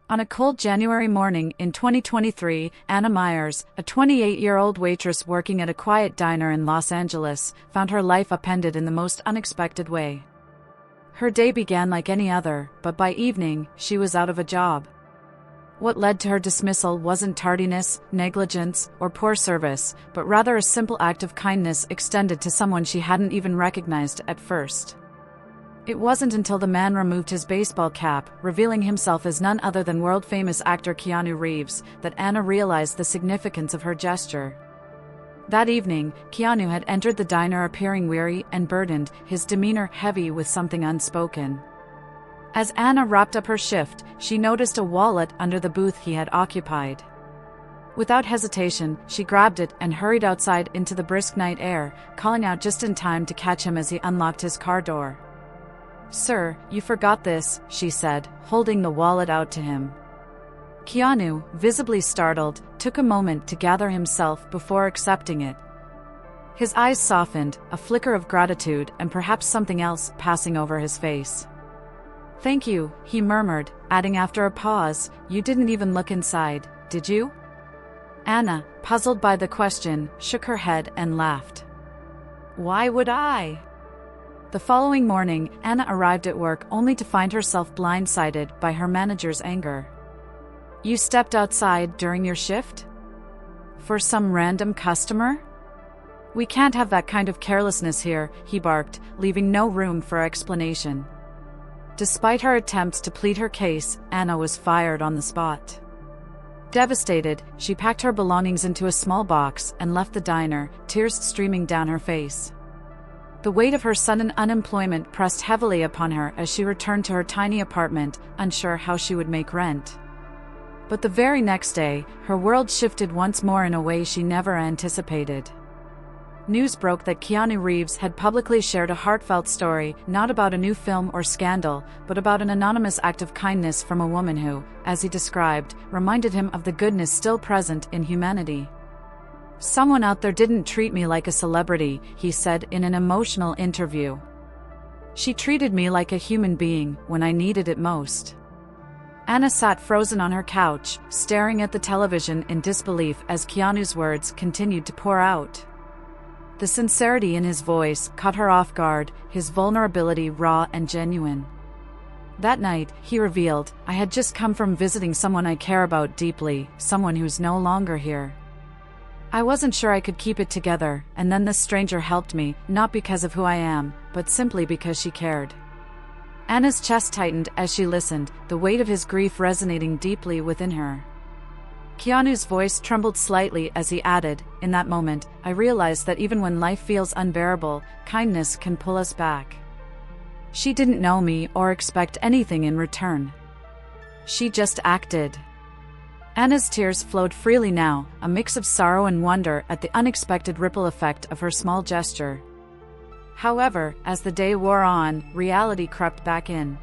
On a cold January morning in 2023, Anna Myers, a 28-year-old waitress working at a quiet diner in Los Angeles, found her life upended in the most unexpected way. Her day began like any other, but by evening, she was out of a job. What led to her dismissal wasn't tardiness, negligence, or poor service, but rather a simple act of kindness extended to someone she hadn't even recognized at first. It wasn't until the man removed his baseball cap, revealing himself as none other than world-famous actor Keanu Reeves, that Anna realized the significance of her gesture. That evening, Keanu had entered the diner appearing weary and burdened, his demeanor heavy with something unspoken. As Anna wrapped up her shift, she noticed a wallet under the booth he had occupied. Without hesitation, she grabbed it and hurried outside into the brisk night air, calling out just in time to catch him as he unlocked his car door. "Sir, you forgot this," she said, holding the wallet out to him. Keanu, visibly startled, took a moment to gather himself before accepting it. His eyes softened, a flicker of gratitude and perhaps something else passing over his face. "Thank you," he murmured, adding after a pause, "You didn't even look inside, did you?" Anna, puzzled by the question, shook her head and laughed. "Why would I?" The following morning, Anna arrived at work only to find herself blindsided by her manager's anger. "You stepped outside during your shift? For some random customer? We can't have that kind of carelessness here," he barked, leaving no room for explanation. Despite her attempts to plead her case, Anna was fired on the spot. Devastated, she packed her belongings into a small box and left the diner, tears streaming down her face. The weight of her sudden unemployment pressed heavily upon her as she returned to her tiny apartment, unsure how she would make rent. But the very next day, her world shifted once more in a way she never anticipated. News broke that Keanu Reeves had publicly shared a heartfelt story, not about a new film or scandal, but about an anonymous act of kindness from a woman who, as he described, reminded him of the goodness still present in humanity. "Someone out there didn't treat me like a celebrity," he said in an emotional interview. "She treated me like a human being when I needed it most." Anna sat frozen on her couch, staring at the television in disbelief as Keanu's words continued to pour out. The sincerity in his voice caught her off guard, his vulnerability raw and genuine. That night, he revealed, "I had just come from visiting someone I care about deeply, someone who's no longer here. I wasn't sure I could keep it together, and then this stranger helped me, not because of who I am, but simply because she cared." Anna's chest tightened as she listened, the weight of his grief resonating deeply within her. Keanu's voice trembled slightly as he added, "In that moment, I realized that even when life feels unbearable, kindness can pull us back. She didn't know me or expect anything in return. She just acted." Anna's tears flowed freely now, a mix of sorrow and wonder at the unexpected ripple effect of her small gesture. However, as the day wore on, reality crept back in.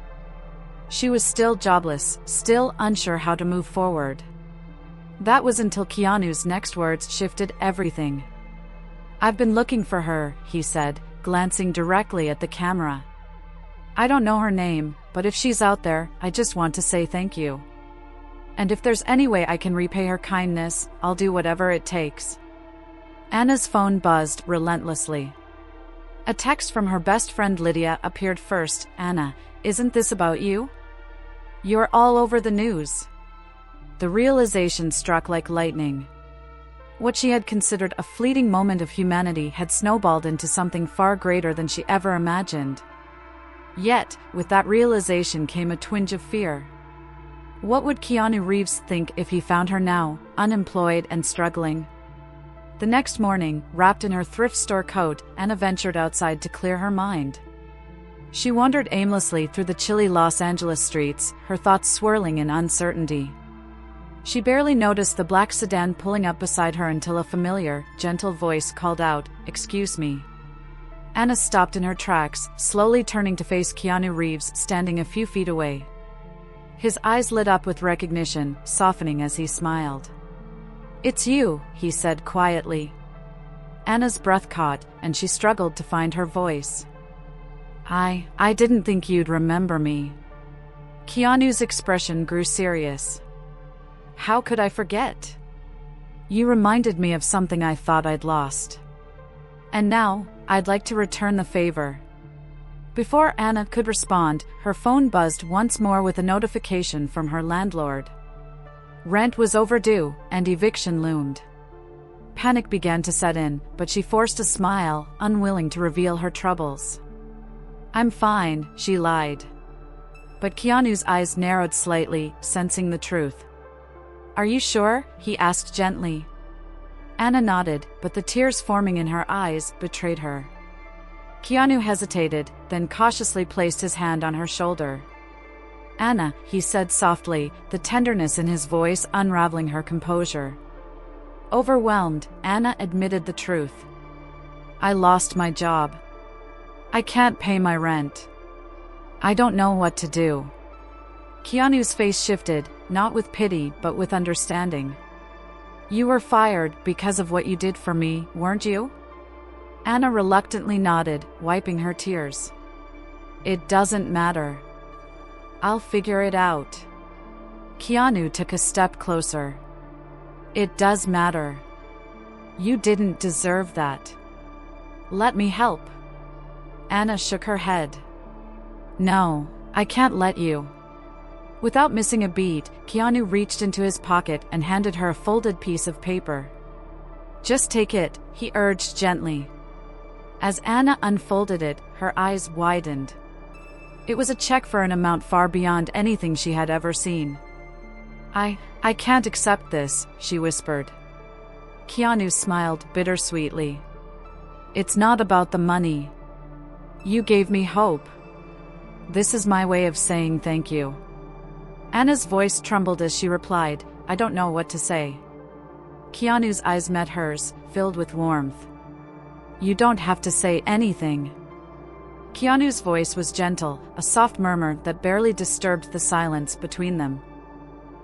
She was still jobless, still unsure how to move forward. That was until Keanu's next words shifted everything. "I've been looking for her," he said, glancing directly at the camera. "I don't know her name, but if she's out there, I just want to say thank you. And if there's any way I can repay her kindness, I'll do whatever it takes." Anna's phone buzzed relentlessly. A text from her best friend Lydia appeared first. "Anna, isn't this about you? You're all over the news." The realization struck like lightning. What she had considered a fleeting moment of humanity had snowballed into something far greater than she ever imagined. Yet, with that realization came a twinge of fear. What would Keanu Reeves think if he found her now, unemployed and struggling? The next morning, wrapped in her thrift store coat, Anna ventured outside to clear her mind. She wandered aimlessly through the chilly Los Angeles streets, her thoughts swirling in uncertainty. She barely noticed the black sedan pulling up beside her until a familiar, gentle voice called out, "Excuse me." Anna stopped in her tracks, slowly turning to face Keanu Reeves standing a few feet away. His eyes lit up with recognition, softening as he smiled. "It's you," he said quietly. Anna's breath caught, and she struggled to find her voice. I didn't think you'd remember me." Keanu's expression grew serious. How could I forget? You reminded me of something I thought I'd lost. And now, I'd like to return the favor. Before Anna could respond, her phone buzzed once more with a notification from her landlord. Rent was overdue, and eviction loomed. Panic began to set in, but she forced a smile, unwilling to reveal her troubles. I'm fine, she lied. But Keanu's eyes narrowed slightly, sensing the truth. Are you sure? He asked gently. Anna nodded, but the tears forming in her eyes betrayed her. Keanu hesitated, then cautiously placed his hand on her shoulder. Anna, he said softly, the tenderness in his voice unraveling her composure. Overwhelmed, Anna admitted the truth. I lost my job. I can't pay my rent. I don't know what to do. Keanu's face shifted, not with pity but with understanding. You were fired because of what you did for me, weren't you? Anna reluctantly nodded, wiping her tears. It doesn't matter. I'll figure it out. Keanu took a step closer. It does matter. You didn't deserve that. Let me help. Anna shook her head. No, I can't let you. Without missing a beat, Keanu reached into his pocket and handed her a folded piece of paper. Just take it, he urged gently. As Anna unfolded it, her eyes widened. It was a check for an amount far beyond anything she had ever seen. I can't accept this, she whispered. Keanu smiled bittersweetly. It's not about the money. You gave me hope. This is my way of saying thank you. Anna's voice trembled as she replied, I don't know what to say. Keanu's eyes met hers, filled with warmth. You don't have to say anything. Keanu's voice was gentle, a soft murmur that barely disturbed the silence between them.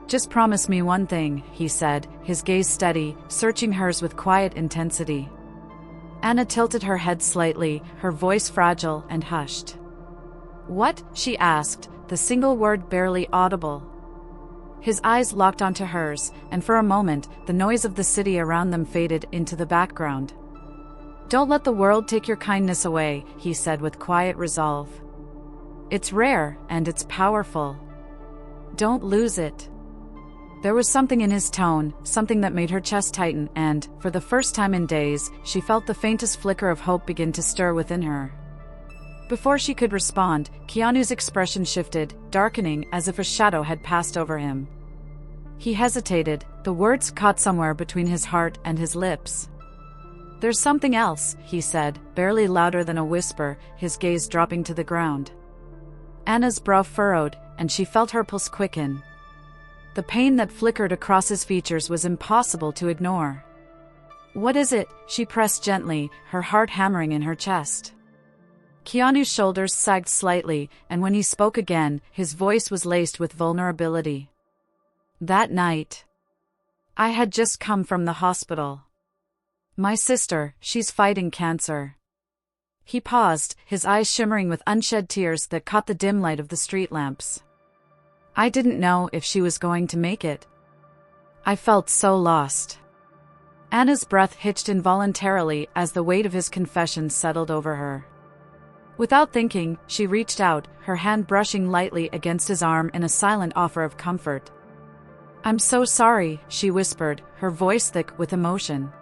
Just promise me one thing, he said, his gaze steady, searching hers with quiet intensity. Anna tilted her head slightly, her voice fragile and hushed. What? She asked, the single word barely audible. His eyes locked onto hers, and for a moment, the noise of the city around them faded into the background. Don't let the world take your kindness away, he said with quiet resolve. It's rare, and it's powerful. Don't lose it. There was something in his tone, something that made her chest tighten, and, for the first time in days, she felt the faintest flicker of hope begin to stir within her. Before she could respond, Keanu's expression shifted, darkening as if a shadow had passed over him. He hesitated, the words caught somewhere between his heart and his lips. There's something else, he said, barely louder than a whisper, his gaze dropping to the ground. Anna's brow furrowed, and she felt her pulse quicken. The pain that flickered across his features was impossible to ignore. What is it? She pressed gently, her heart hammering in her chest. Keanu's shoulders sagged slightly, and when he spoke again, his voice was laced with vulnerability. That night, I had just come from the hospital. My sister, she's fighting cancer. He paused, his eyes shimmering with unshed tears that caught the dim light of the street lamps. I didn't know if she was going to make it. I felt so lost. Anna's breath hitched involuntarily as the weight of his confession settled over her. Without thinking, she reached out, her hand brushing lightly against his arm in a silent offer of comfort. I'm so sorry, she whispered, her voice thick with emotion.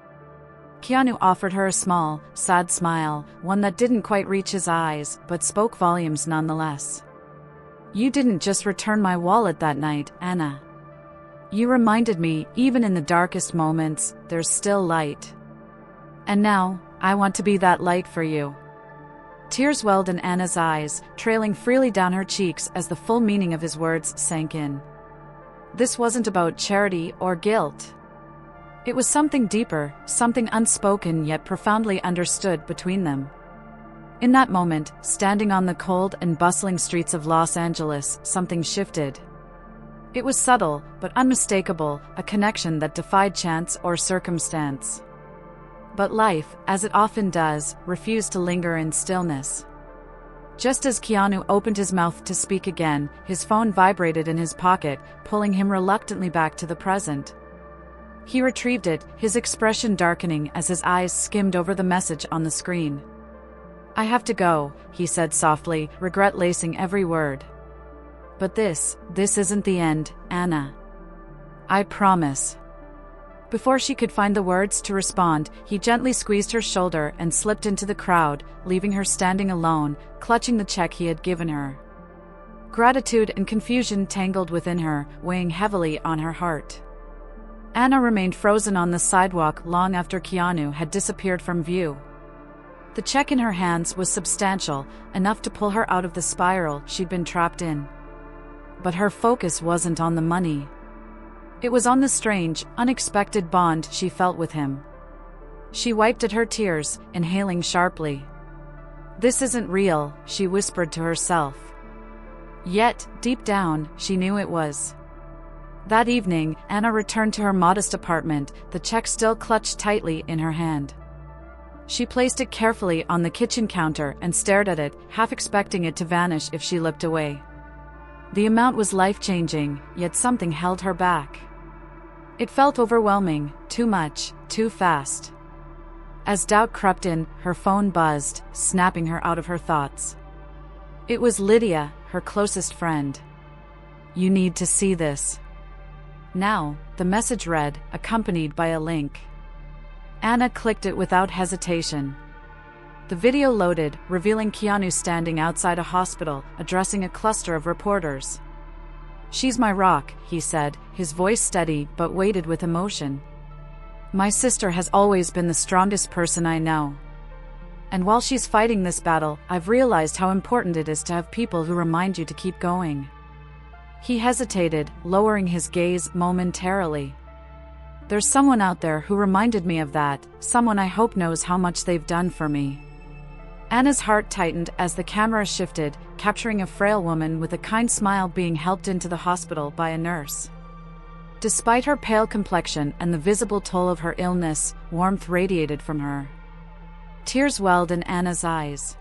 Keanu offered her a small, sad smile, one that didn't quite reach his eyes, but spoke volumes nonetheless. You didn't just return my wallet that night, Anna. You reminded me, even in the darkest moments, there's still light. And now, I want to be that light for you. Tears welled in Anna's eyes, trailing freely down her cheeks as the full meaning of his words sank in. This wasn't about charity or guilt. It was something deeper, something unspoken yet profoundly understood between them. In that moment, standing on the cold and bustling streets of Los Angeles, something shifted. It was subtle, but unmistakable, a connection that defied chance or circumstance. But life, as it often does, refused to linger in stillness. Just as Keanu opened his mouth to speak again, his phone vibrated in his pocket, pulling him reluctantly back to the present. He retrieved it, his expression darkening as his eyes skimmed over the message on the screen. "I have to go," he said softly, regret lacing every word. "But this isn't the end, Anna. I promise." Before she could find the words to respond, he gently squeezed her shoulder and slipped into the crowd, leaving her standing alone, clutching the check he had given her. Gratitude and confusion tangled within her, weighing heavily on her heart. Anna remained frozen on the sidewalk long after Keanu had disappeared from view. The check in her hands was substantial, enough to pull her out of the spiral she'd been trapped in. But her focus wasn't on the money. It was on the strange, unexpected bond she felt with him. She wiped at her tears, inhaling sharply. "This isn't real," she whispered to herself. Yet, deep down, she knew it was. That evening, Anna returned to her modest apartment, the check still clutched tightly in her hand. She placed it carefully on the kitchen counter and stared at it, half expecting it to vanish if she looked away. The amount was life-changing, yet something held her back. It felt overwhelming, too much, too fast. As doubt crept in, her phone buzzed, snapping her out of her thoughts. It was Lydia, her closest friend. "You need to see this." Now, the message read, accompanied by a link. Anna clicked it without hesitation. The video loaded, revealing Keanu standing outside a hospital, addressing a cluster of reporters. "She's my rock," he said, his voice steady but weighted with emotion. "My sister has always been the strongest person I know. And while she's fighting this battle, I've realized how important it is to have people who remind you to keep going." He hesitated, lowering his gaze momentarily. "There's someone out there who reminded me of that, someone I hope knows how much they've done for me." Anna's heart tightened as the camera shifted, capturing a frail woman with a kind smile being helped into the hospital by a nurse. Despite her pale complexion and the visible toll of her illness, warmth radiated from her. Tears welled in Anna's eyes.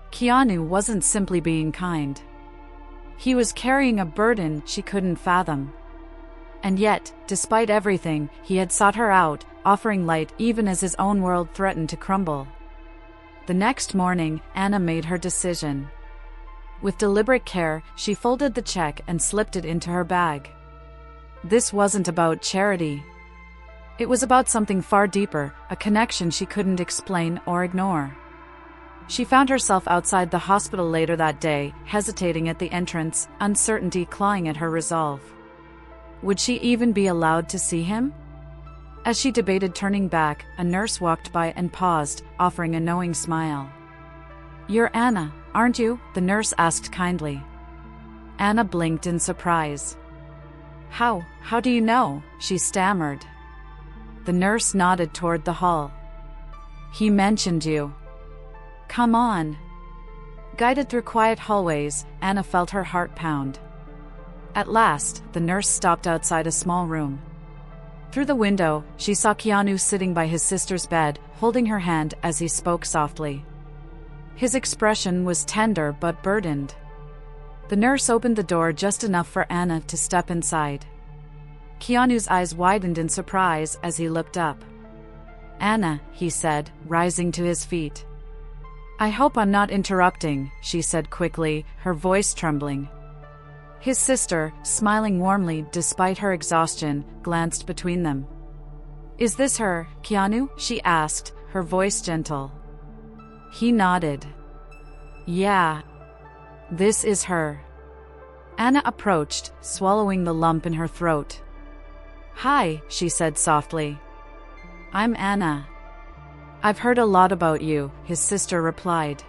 Keanu wasn't simply being kind. He was carrying a burden she couldn't fathom. And yet, despite everything, he had sought her out, offering light even as his own world threatened to crumble. The next morning, Anna made her decision. With deliberate care, she folded the check and slipped it into her bag. This wasn't about charity. It was about something far deeper, a connection she couldn't explain or ignore. She found herself outside the hospital later that day, hesitating at the entrance, uncertainty clawing at her resolve. Would she even be allowed to see him? As she debated turning back, a nurse walked by and paused, offering a knowing smile. "You're Anna, aren't you?" the nurse asked kindly. Anna blinked in surprise. How do you know?" she stammered. The nurse nodded toward the hall. "He mentioned you." "Come on." Guided through quiet hallways, Anna felt her heart pound. At last, the nurse stopped outside a small room. Through the window, she saw Keanu sitting by his sister's bed, holding her hand as he spoke softly. His expression was tender but burdened. The nurse opened the door just enough for Anna to step inside. Keanu's eyes widened in surprise as he looked up. "Anna," he said, rising to his feet. "I hope I'm not interrupting," she said quickly, her voice trembling. His sister, smiling warmly despite her exhaustion, glanced between them. "Is this her, Keanu?" she asked, her voice gentle. He nodded. "Yeah. This is her." Anna approached, swallowing the lump in her throat. "Hi," she said softly. "I'm Anna." "I've heard a lot about you," his sister replied.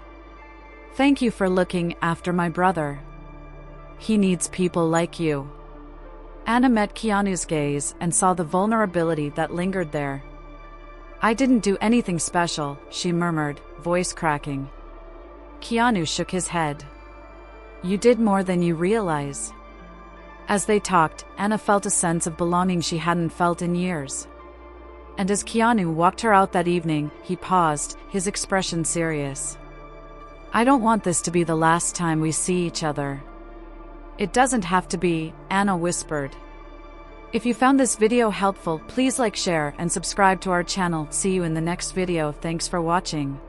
"Thank you for looking after my brother. He needs people like you." Anna met Keanu's gaze and saw the vulnerability that lingered there. "I didn't do anything special," she murmured, voice cracking. Keanu shook his head. "You did more than you realize." As they talked, Anna felt a sense of belonging she hadn't felt in years. And as Keanu walked her out that evening, he paused, his expression serious. I don't want this to be the last time we see each other. It doesn't have to be, Anna whispered. If you found this video helpful, please like, share, and subscribe to our channel. See you in the next video. Thanks for watching.